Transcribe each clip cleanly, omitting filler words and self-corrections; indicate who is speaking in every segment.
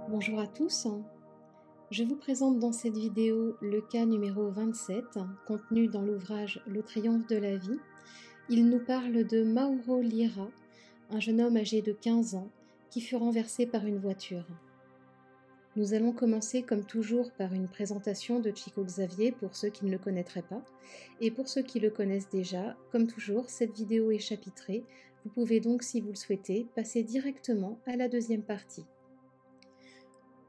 Speaker 1: Bonjour à tous, je vous présente dans cette vidéo le cas numéro 27, contenu dans l'ouvrage Le triomphe de la vie. Il nous parle de Mauro Lira, un jeune homme âgé de 15 ans qui fut renversé par une voiture. Nous allons commencer comme toujours par une présentation de Chico Xavier pour ceux qui ne le connaîtraient pas. Et pour ceux qui le connaissent déjà, comme toujours, cette vidéo est chapitrée. Vous pouvez donc, si vous le souhaitez, passer directement à la deuxième partie.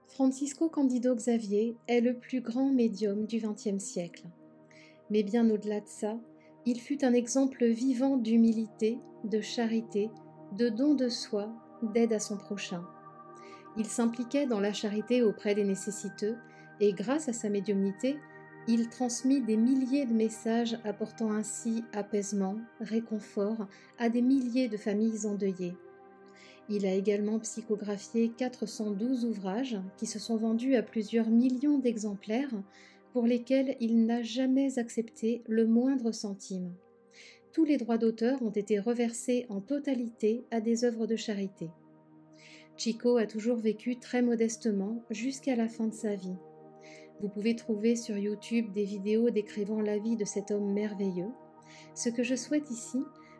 Speaker 1: Francisco Cândido Xavier est le plus grand médium du XXe siècle. Mais bien au-delà de ça, il fut un exemple vivant d'humilité, de charité, de don de soi, d'aide à son prochain. Il s'impliquait dans la charité auprès des nécessiteux et grâce à sa médiumnité, il transmit des milliers de messages apportant ainsi apaisement, réconfort à des milliers de familles endeuillées. Il a également psychographié 412 ouvrages qui se sont vendus à plusieurs millions d'exemplaires pour lesquels il n'a jamais accepté le moindre centime. Tous les droits d'auteur ont été reversés en totalité à des œuvres de charité. Chico a toujours vécu très modestement jusqu'à la fin de sa vie. Vous pouvez trouver sur YouTube des vidéos décrivant la vie de cet homme merveilleux. Ce que je souhaite ici,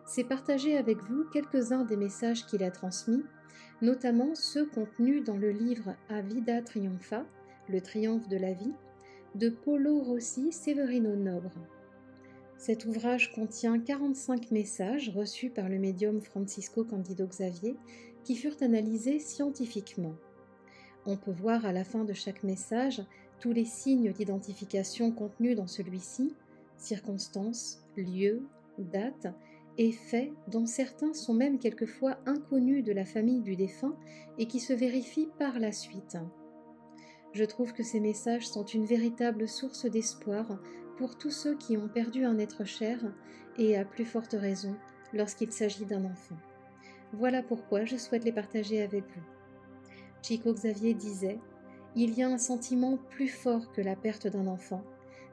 Speaker 1: c'est partager avec vous quelques-uns des messages qu'il a transmis, notamment ceux contenus dans le livre A Vida Triumpha, Le triomphe de la vie, de Paulo Rossi Severino Nobre. Cet ouvrage contient 45 messages reçus par le médium Francisco Cândido Xavier qui furent analysés scientifiquement. On peut voir à la fin de chaque message tous les signes d'identification contenus dans celui-ci, circonstances, lieux, dates et faits dont certains sont même quelquefois inconnus de la famille du défunt et qui se vérifient par la suite. Je trouve que ces messages sont une véritable source d'espoir pour tous ceux qui ont perdu un être cher et à plus forte raison lorsqu'il s'agit d'un enfant. Voilà pourquoi je souhaite les partager avec vous. Chico Xavier disait « Il y a un sentiment plus fort que la perte d'un enfant,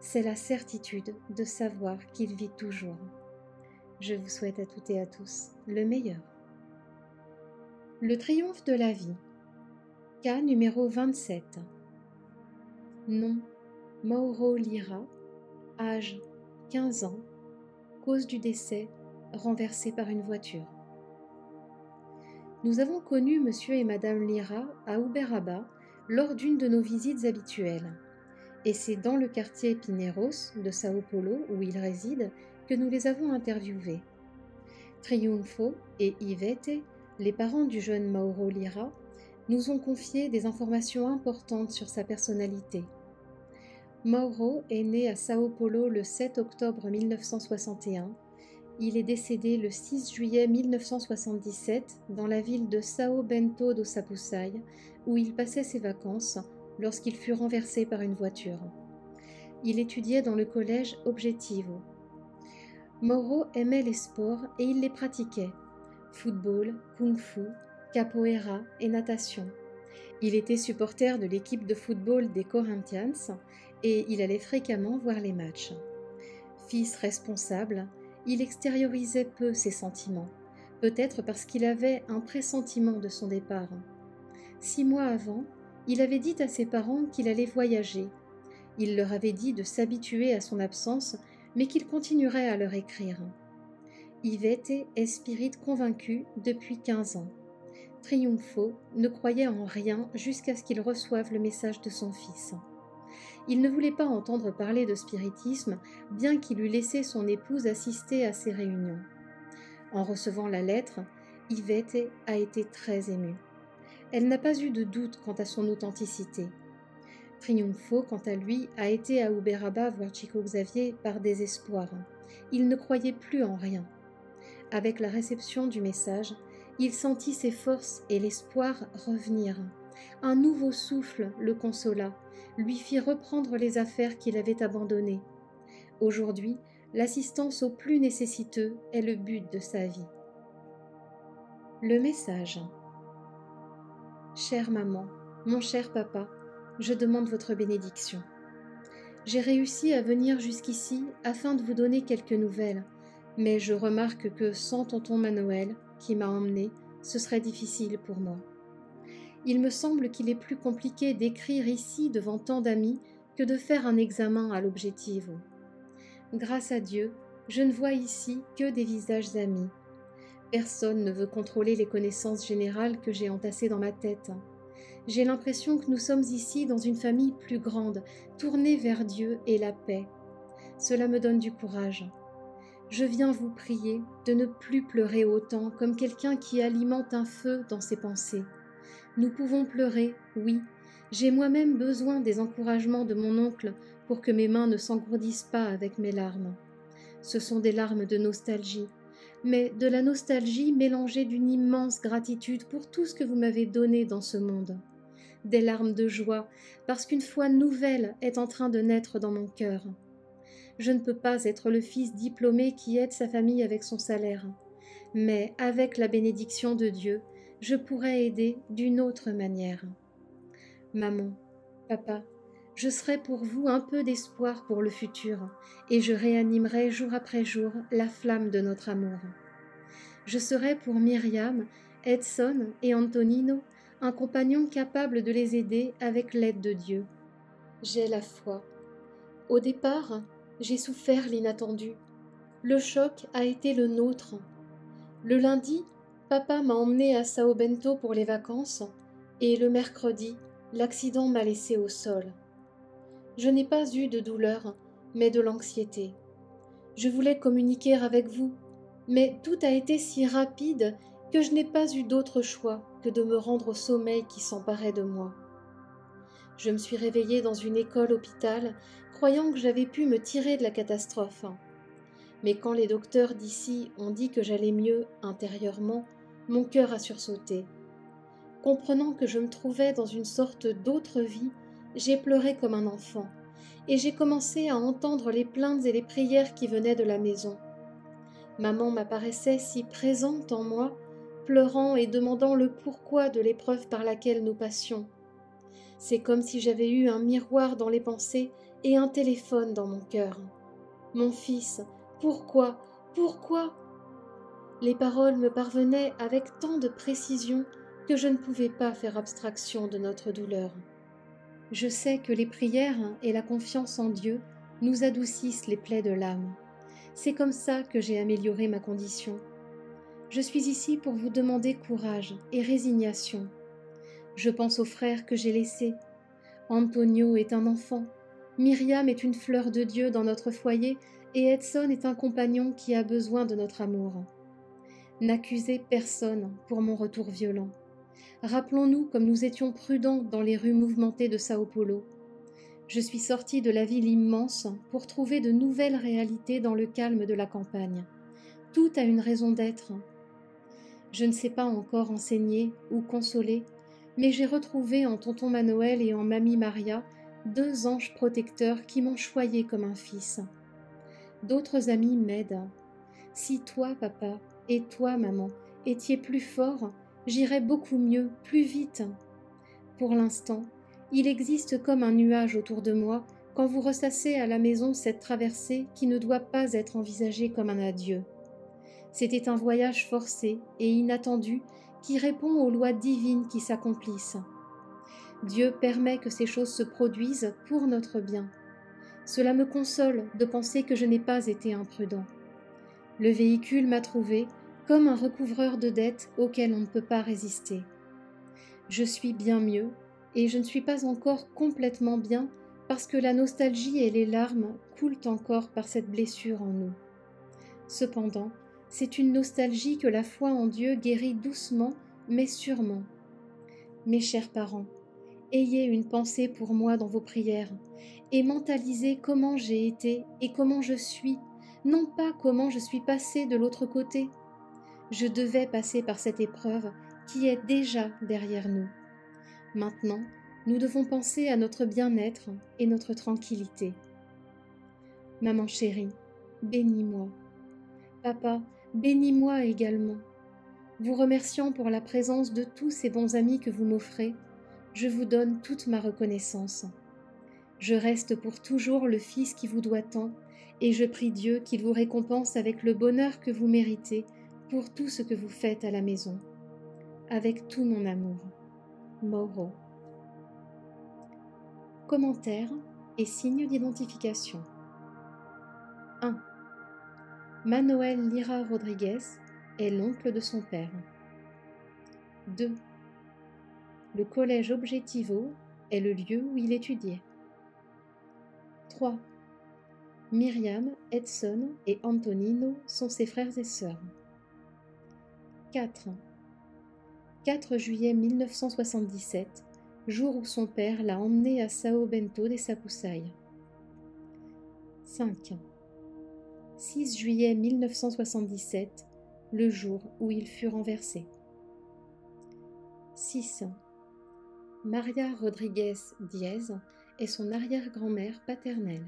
Speaker 1: c'est la certitude de savoir qu'il vit toujours. » Je vous souhaite à toutes et à tous le meilleur. Le triomphe de la vie. Cas numéro 27. Nom, Mauro Lira. Âge, 15 ans. Cause du décès, renversé par une voiture. Nous avons connu monsieur et madame Lira à Uberaba lors d'une de nos visites habituelles. Et c'est dans le quartier Pinheiros de Sao Paulo, où ils résident, que nous les avons interviewés. Triunfo et Ivete, les parents du jeune Mauro Lira, nous ont confié des informations importantes sur sa personnalité. Mauro est né à Sao Paulo le 7 octobre 1961. Il est décédé le 6 juillet 1977 dans la ville de São Bento do Sapucaí, où il passait ses vacances lorsqu'il fut renversé par une voiture. Il étudiait dans le collège Objetivo. Mauro aimait les sports et il les pratiquait, football, kung-fu, capoeira et natation. Il était supporter de l'équipe de football des Corinthians et il allait fréquemment voir les matchs. Fils responsable, il extériorisait peu ses sentiments, peut-être parce qu'il avait un pressentiment de son départ. 6 mois avant, il avait dit à ses parents qu'il allait voyager. Il leur avait dit de s'habituer à son absence, mais qu'il continuerait à leur écrire. Ivete est spirit convaincu depuis 15 ans. Triunfo ne croyait en rien jusqu'à ce qu'il reçoive le message de son fils. Il ne voulait pas entendre parler de spiritisme, bien qu'il eût laissé son épouse assister à ces réunions. En recevant la lettre, Ivete a été très émue. Elle n'a pas eu de doute quant à son authenticité. Triunfo, quant à lui, a été à Uberaba voir Chico Xavier par désespoir. Il ne croyait plus en rien. Avec la réception du message, il sentit ses forces et l'espoir revenir. Un nouveau souffle le consola, lui fit reprendre les affaires qu'il avait abandonnées. Aujourd'hui, l'assistance aux plus nécessiteux est le but de sa vie. Le message. Chère maman, mon cher papa, je demande votre bénédiction. J'ai réussi à venir jusqu'ici afin de vous donner quelques nouvelles, mais je remarque que sans tonton Manoël, qui m'a emmené, ce serait difficile pour moi. Il me semble qu'il est plus compliqué d'écrire ici devant tant d'amis que de faire un examen à l'objectivo. Grâce à Dieu, je ne vois ici que des visages amis. Personne ne veut contrôler les connaissances générales que j'ai entassées dans ma tête. J'ai l'impression que nous sommes ici dans une famille plus grande, tournée vers Dieu et la paix. Cela me donne du courage. Je viens vous prier de ne plus pleurer autant comme quelqu'un qui alimente un feu dans ses pensées. Nous pouvons pleurer, oui. J'ai moi-même besoin des encouragements de mon oncle pour que mes mains ne s'engourdissent pas avec mes larmes. Ce sont des larmes de nostalgie, mais de la nostalgie mélangée d'une immense gratitude pour tout ce que vous m'avez donné dans ce monde. Des larmes de joie, parce qu'une foi nouvelle est en train de naître dans mon cœur. Je ne peux pas être le fils diplômé qui aide sa famille avec son salaire, mais avec la bénédiction de Dieu, je pourrais aider d'une autre manière. Maman, papa, je serai pour vous un peu d'espoir pour le futur, et je réanimerai jour après jour la flamme de notre amour. Je serai pour Myriam, Edson et Antonino un compagnon capable de les aider avec l'aide de Dieu. J'ai la foi. Au départ, j'ai souffert l'inattendu. Le choc a été le nôtre. Le lundi, papa m'a emmené à Sao Bento pour les vacances, et le mercredi, l'accident m'a laissé au sol. Je n'ai pas eu de douleur, mais de l'anxiété. Je voulais communiquer avec vous, mais tout a été si rapide que je n'ai pas eu d'autre choix que de me rendre au sommeil qui s'emparait de moi. Je me suis réveillée dans une école-hôpital, croyant que j'avais pu me tirer de la catastrophe. Mais quand les docteurs d'ici ont dit que j'allais mieux intérieurement, mon cœur a sursauté. Comprenant que je me trouvais dans une sorte d'autre vie, j'ai pleuré comme un enfant, et j'ai commencé à entendre les plaintes et les prières qui venaient de la maison. Maman m'apparaissait si présente en moi, pleurant et demandant le pourquoi de l'épreuve par laquelle nous passions. C'est comme si j'avais eu un miroir dans les pensées et un téléphone dans mon cœur. « Mon fils, pourquoi? Pourquoi ?» Les paroles me parvenaient avec tant de précision que je ne pouvais pas faire abstraction de notre douleur. Je sais que les prières et la confiance en Dieu nous adoucissent les plaies de l'âme. C'est comme ça que j'ai amélioré ma condition. Je suis ici pour vous demander courage et résignation. Je pense aux frères que j'ai laissés. Antonio est un enfant, Myriam est une fleur de Dieu dans notre foyer et Edson est un compagnon qui a besoin de notre amour. N'accusez personne pour mon retour violent. Rappelons-nous comme nous étions prudents dans les rues mouvementées de Sao Paulo. Je suis sortie de la ville immense pour trouver de nouvelles réalités dans le calme de la campagne. Tout a une raison d'être. Je ne sais pas encore enseigner ou consoler, mais j'ai retrouvé en tonton Manoël et en mamie Maria 2 anges protecteurs qui m'ont choyé comme un fils. D'autres amis m'aident. Si toi, papa, et toi, maman, étiez plus forts, j'irais beaucoup mieux, plus vite. Pour l'instant, il existe comme un nuage autour de moi quand vous ressassez à la maison cette traversée qui ne doit pas être envisagée comme un adieu. C'était un voyage forcé et inattendu qui répond aux lois divines qui s'accomplissent. Dieu permet que ces choses se produisent pour notre bien. Cela me console de penser que je n'ai pas été imprudent. Le véhicule m'a trouvé comme un recouvreur de dettes auquel on ne peut pas résister. Je suis bien mieux et je ne suis pas encore complètement bien parce que la nostalgie et les larmes coulent encore par cette blessure en nous. Cependant, c'est une nostalgie que la foi en Dieu guérit doucement mais sûrement. Mes chers parents, ayez une pensée pour moi dans vos prières et mentalisez comment j'ai été et comment je suis, non pas comment je suis passée de l'autre côté. Je devais passer par cette épreuve qui est déjà derrière nous. Maintenant, nous devons penser à notre bien-être et notre tranquillité. Maman chérie, bénis-moi. Papa, bénis-moi également. Vous remerciant pour la présence de tous ces bons amis que vous m'offrez, je vous donne toute ma reconnaissance. Je reste pour toujours le fils qui vous doit tant, et je prie Dieu qu'il vous récompense avec le bonheur que vous méritez pour tout ce que vous faites à la maison. Avec tout mon amour. Mauro. Commentaires et signes d'identification. 1. Manuel Lira Rodriguez est l'oncle de son père. 2. Le collège Objetivo est le lieu où il étudiait. 3. Myriam, Edson et Antonino sont ses frères et sœurs. 4. 4 juillet 1977, jour où son père l'a emmené à São Bento de Sapusai. 5. 6 juillet 1977, le jour où il fut renversé. 6. Maria Rodrigues Diez est son arrière-grand-mère paternelle.